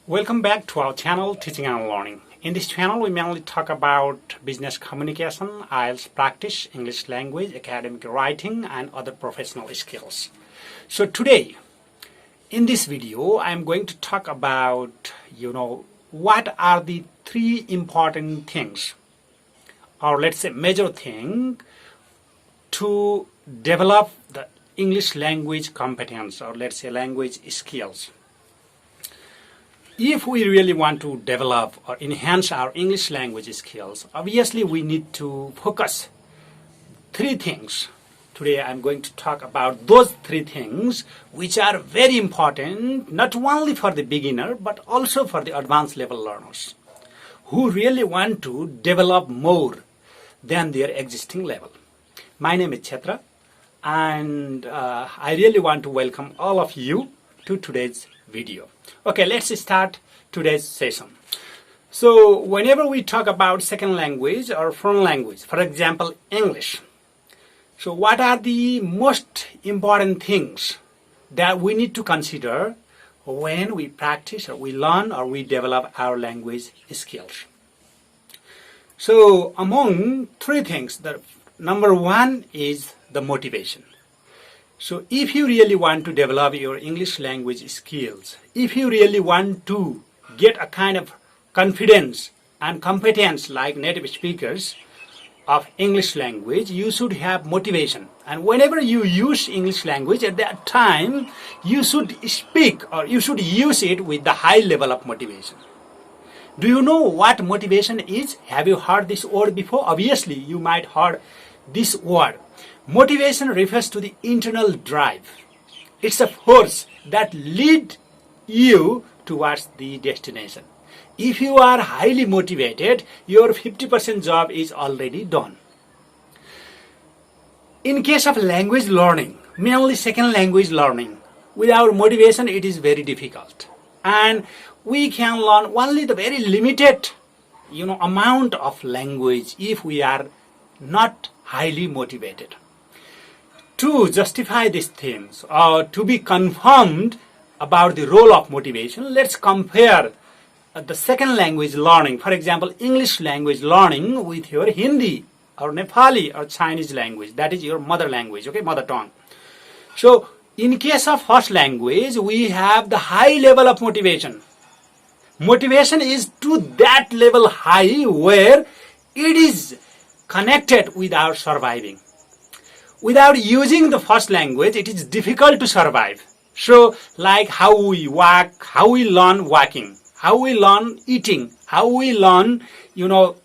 Welcome back to our channel, Teaching and Learning. In this channel, we mainly talk about business communication, IELTS practice, English language, academic writing, and other professional skills. So today, in this video, I'm going to talk about, what are the three important things, or let's say major thing, to develop the English language competence, or let's say language skills. If we really want to develop or enhance our English language skills, obviously we need to focus three things. Today I'm going to talk about those three things which are very important, not only for the beginner, but also for the advanced level learners who really want to develop more than their existing level. My name is Chhatra, and I really want to welcome all of you to today's video. Okay, let's start today's session. So whenever we talk about second language or foreign language, for example, English, so what are the most important things that we need to consider when we practice or we learn or we develop our language skills? So among three things, the number one is the motivation. So if you really want to develop your English language skills, if you really want to get a kind of confidence and competence like native speakers of English language, you should have motivation. And whenever you use English language, at that time, you should speak or you should use it with the high level of motivation. Do you know what motivation is? Have you heard this word before? Obviously, you might heard this word. Motivation refers to the internal drive. It's a force that leads you towards the destination. If you are highly motivated, your 50% job is already done. In case of language learning, mainly second language learning, without motivation it is very difficult. And we can learn only the very limited amount of language if we are not highly motivated. To justify these things or to be confirmed about the role of motivation, let's compare the second language learning, for example, English language learning, with your Hindi or Nepali or Chinese language, that is your mother language, okay, mother tongue. So in case of first language, we have the high level of motivation. Motivation is to that level high where it is connected with our surviving. Without using the first language, it is difficult to survive. So, like how we walk, how we learn walking, how we learn eating, how we learn,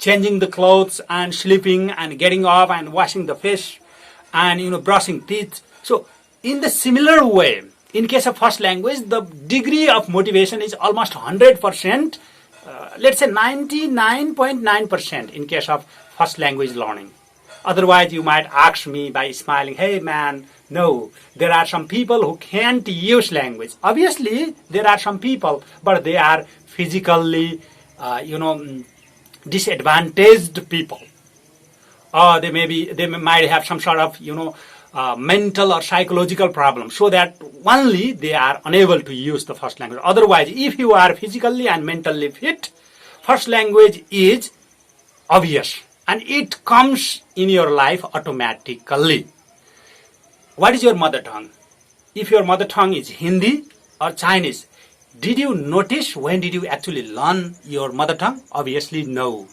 changing the clothes and sleeping and getting up and washing the face and, brushing teeth. So, in the similar way, in case of first language, the degree of motivation is almost 100%, let's say 99.9% in case of first language learning. Otherwise, you might ask me by smiling, hey man, no, there are some people who can't use language. Obviously, there are some people, but they are physically, disadvantaged people. Or they might have some sort of, mental or psychological problem, so that only they are unable to use the first language. Otherwise, if you are physically and mentally fit, first language is obvious. And it comes in your life automatically. What is your mother tongue? If your mother tongue is Hindi or Chinese, did you notice when did you actually learn your mother tongue? Obviously no.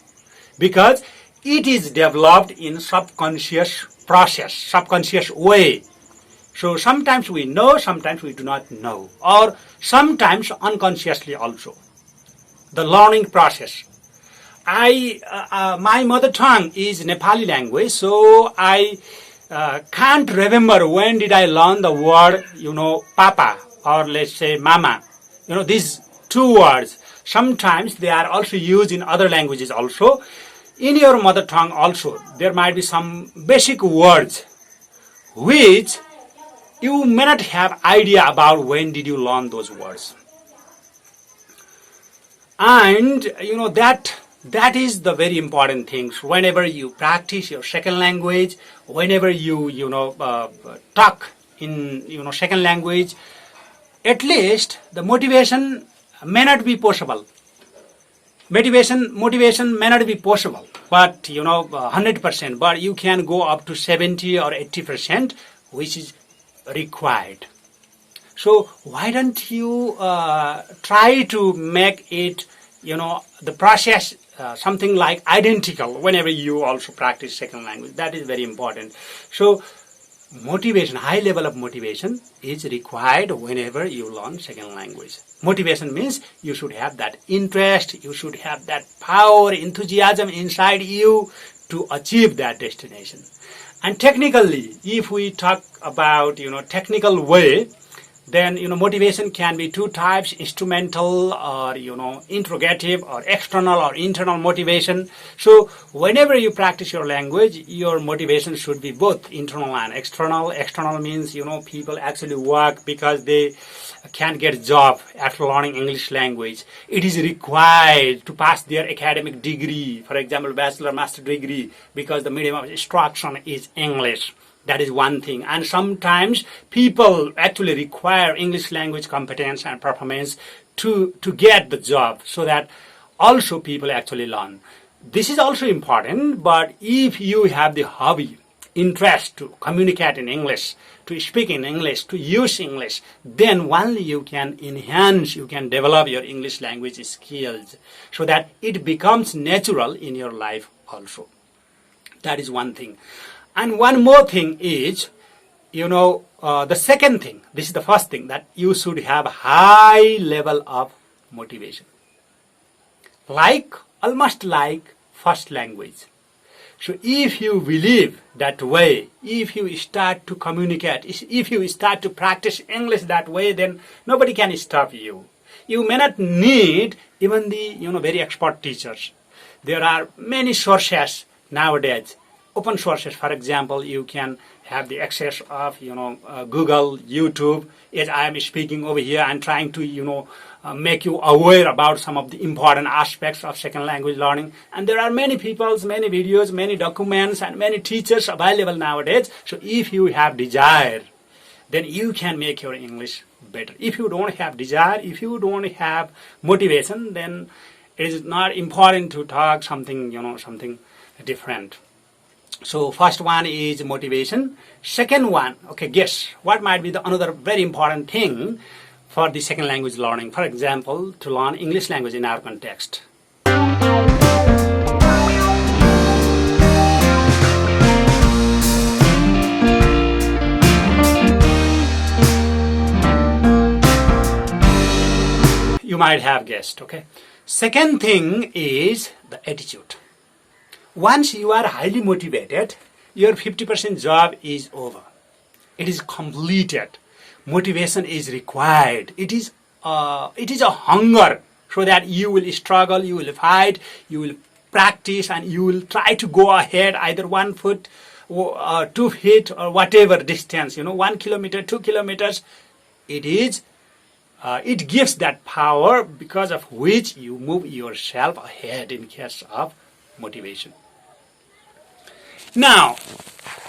Because it is developed in subconscious process, subconscious way. So sometimes we know, sometimes we do not know. Or sometimes unconsciously also. The learning process. My mother tongue is Nepali language, so I can't remember when did I learn the word, papa, or let's say mama. These two words. Sometimes they are also used in other languages also. In your mother tongue also, there might be some basic words which you may not have idea about when did you learn those words. And, that is the very important things. Whenever you practice your second language, whenever you talk in second language, at least the motivation may not be possible. Motivation may not be possible, but 100%, but you can go up to 70 or 80%, which is required. So why don't you try to make it, the process something like identical whenever you also practice second language. That is very important. So motivation, high level of motivation is required whenever you learn second language. Motivation means you should have that interest, you should have that power, enthusiasm inside you to achieve that destination. And technically, if we talk about, technical way, then, motivation can be two types, instrumental or, interrogative or external or internal motivation. So whenever you practice your language, your motivation should be both internal and external. External means, people actually work because they can't get a job after learning English language. It is required to pass their academic degree, for example, bachelor, master degree, because the medium of instruction is English. That is one thing. And sometimes people actually require English language competence and performance to get the job, so that also people actually learn. This is also important, but if you have the hobby, interest to communicate in English, to speak in English, to use English, then only you can enhance, you can develop your English language skills so that it becomes natural in your life also. That is one thing. And one more thing is, the second thing, this is the first thing, that you should have high level of motivation. Almost like first language. So if you believe that way, if you start to communicate, if you start to practice English that way, then nobody can stop you. You may not need even the, very expert teachers. There are many sources nowadays. Open sources, for example, you can have the access of, Google, YouTube. As I am speaking over here and trying to, make you aware about some of the important aspects of second language learning. And there are many people, many videos, many documents, and many teachers available nowadays. So if you have desire, then you can make your English better. If you don't have desire, if you don't have motivation, then it is not important to talk something, something different. So first one is motivation. Second one, guess what might be the another very important thing for the second language learning. For example, to learn English language in our context. You might have guessed, Second thing is the attitude. Once you are highly motivated, your 50% job is over. It is completed. Motivation is required. It is a hunger, so that you will struggle, you will fight, you will practice, and you will try to go ahead either 1 foot or 2 feet or whatever distance, 1 kilometer, 2 kilometers. It gives that power because of which you move yourself ahead in case of motivation. Now,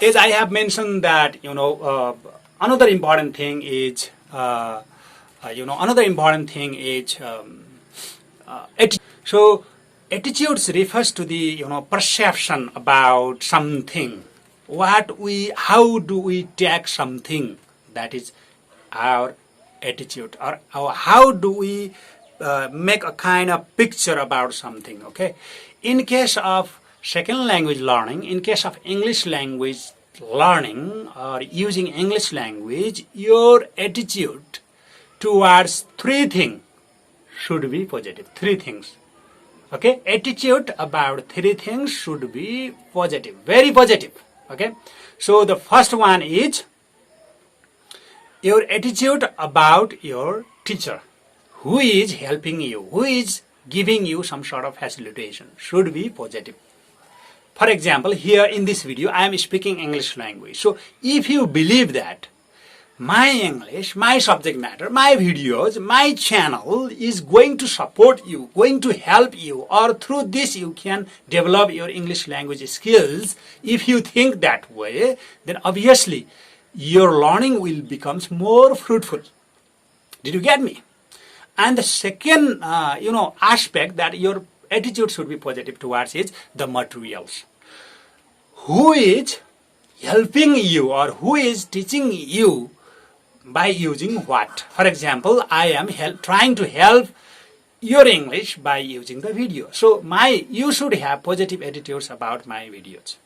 as I have mentioned that, another important thing is, attitude. So, attitudes refers to the, perception about something. How do we take something? That is our attitude. Or how do we make a kind of picture about something, In case of second language learning, in case of English language learning or using English language, your attitude towards three things should be positive. Three things. Attitude about three things should be positive. Very positive. So the first one is your attitude about your teacher, who is helping you, who is giving you some sort of facilitation, should be positive. For example, here in this video, I am speaking English language. So if you believe that my English, my subject matter, my videos, my channel is going to support you, going to help you, or through this you can develop your English language skills, if you think that way, then obviously your learning will become more fruitful. Did you get me? And the second, aspect that your attitude should be positive towards is the materials. Who is helping you or who is teaching you by using what? For example, I am trying to help your English by using the video. So you should have positive attitudes about my videos.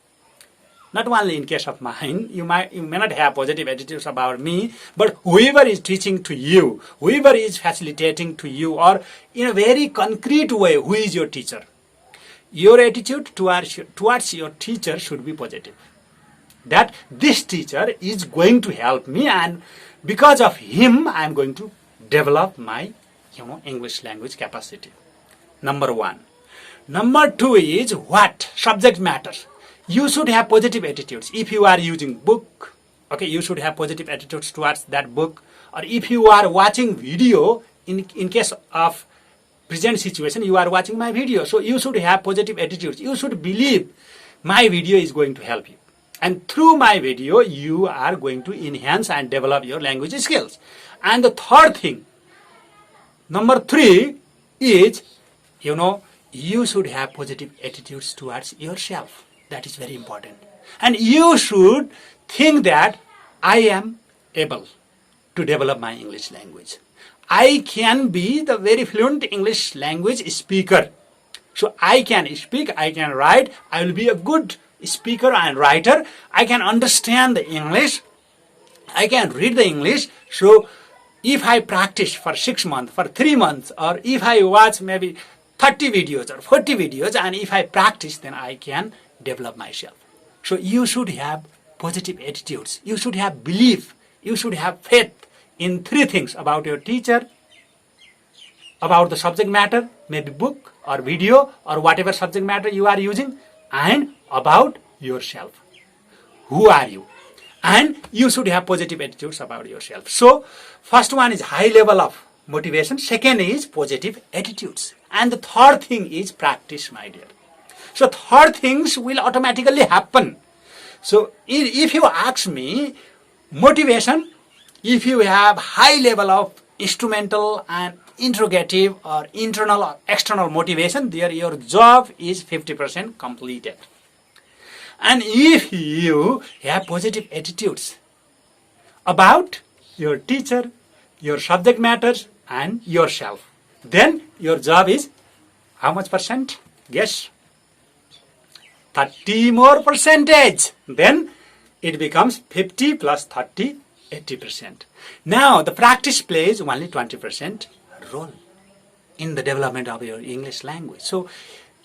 Not only in case of mine, you may not have positive attitudes about me, but whoever is teaching to you, whoever is facilitating to you, or in a very concrete way, who is your teacher? Your attitude towards your teacher should be positive. That this teacher is going to help me, and because of him, I am going to develop my English language capacity. Number one. Number two is what? Subject matter. You should have positive attitudes. If you are using book, okay, you should have positive attitudes towards that book. Or if you are watching video, in case of present situation, you are watching my video. So you should have positive attitudes. You should believe my video is going to help you. And through my video, you are going to enhance and develop your language skills. And the third thing, number three is, you should have positive attitudes towards yourself. That is very important. And you should think that I am able to develop my English language. I can be the very fluent English language speaker. So I can speak, I can write, I will be a good speaker and writer. I can understand the English. I can read the English. So if I practice for 6 months, for 3 months, or if I watch maybe 30 videos or 40 videos, and if I practice, then I can develop myself. So you should have positive attitudes. You should have belief. You should have faith in three things: about your teacher, about the subject matter, maybe book or video or whatever subject matter you are using, and about yourself. Who are you? And you should have positive attitudes about yourself. So first one is high level of motivation. Second is positive attitudes. And the third thing is practice, my dear. So third things will automatically happen. So if you ask me, motivation, if you have high level of instrumental and interrogative or internal or external motivation, there your job is 50% completed. And if you have positive attitudes about your teacher, your subject matters, and yourself, then your job is how much percent? Guess. 30 more percentage. Then it becomes 50 plus 30, 80%. Now the practice plays only 20% role in the development of your English language. So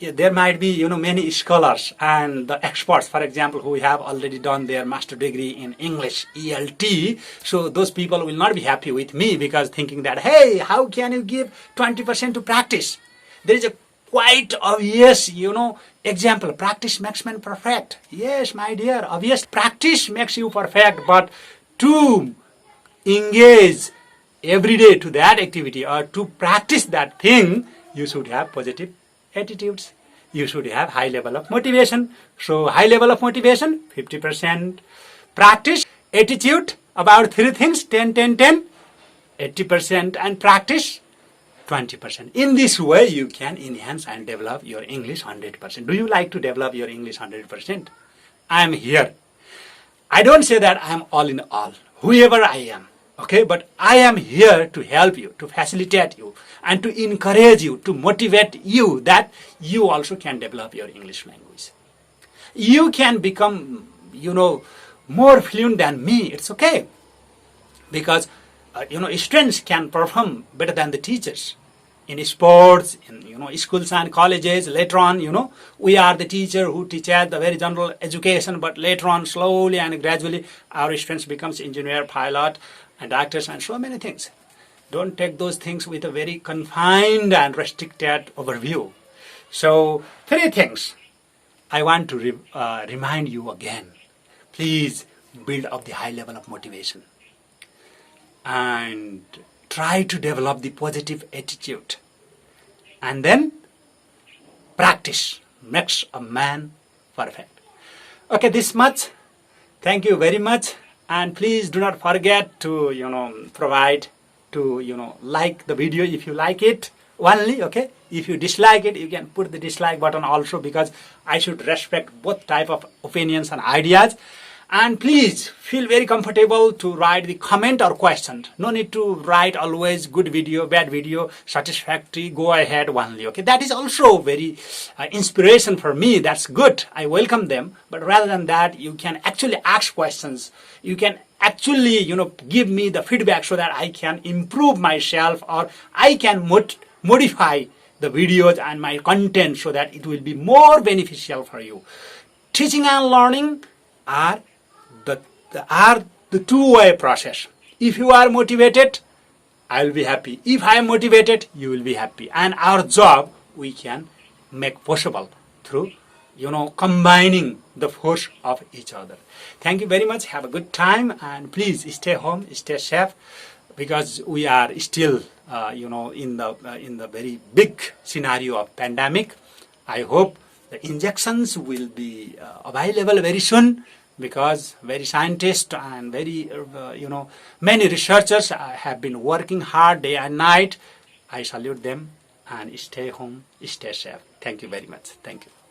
there might be many scholars and the experts, for example, who have already done their master degree in English, ELT. So those people will not be happy with me because thinking that, hey, how can you give 20% to practice? There is a quite obvious, example. Practice makes man perfect. Yes, my dear, obvious. Practice makes you perfect, but to engage every day to that activity or to practice that thing, you should have positive attitudes. You should have high level of motivation. So high level of motivation, 50%. Practice, attitude, about three things, 10, 10, 10, 80%, and practice, 20%. In this way, you can enhance and develop your English 100%. Do you like to develop your English 100%? I am here. I don't say that I am all in all, whoever I am. Okay, but I am here to help you, to facilitate you, and to encourage you, to motivate you that you also can develop your English language. You can become, more fluent than me. It's okay. Because, students can perform better than the teachers. In sports, in schools and colleges, later on, we are the teacher who teaches the very general education, but later on, slowly and gradually, our students becomes engineer, pilot, and doctors, and so many things. Don't take those things with a very confined and restricted overview. So, three things I want to remind you again. Please build up the high level of motivation. And try to develop the positive attitude. And then practice makes a man perfect. Okay, this much. Thank you very much. And please do not forget to, provide to, like the video if you like it only, okay? If you dislike it, you can put the dislike button also, because I should respect both type of opinions and ideas. And please feel very comfortable to write the comment or question. No need to write always good video, bad video, satisfactory, go ahead only, okay? That is also very inspiration for me. That's good. I welcome them. But rather than that, you can actually ask questions. You can actually, give me the feedback so that I can improve myself, or I can modify the videos and my content so that it will be more beneficial for you. Teaching and learning are the two-way process. If you are motivated, I will be happy. If I am motivated, you will be happy. And our job we can make possible through, combining the force of each other. Thank you very much. Have a good time, and please stay home, stay safe, because we are still, in the very big scenario of pandemic. I hope the injections will be available very soon, because very scientists and very, many researchers have been working hard day and night. I salute them, and stay home, stay safe. Thank you very much. Thank you.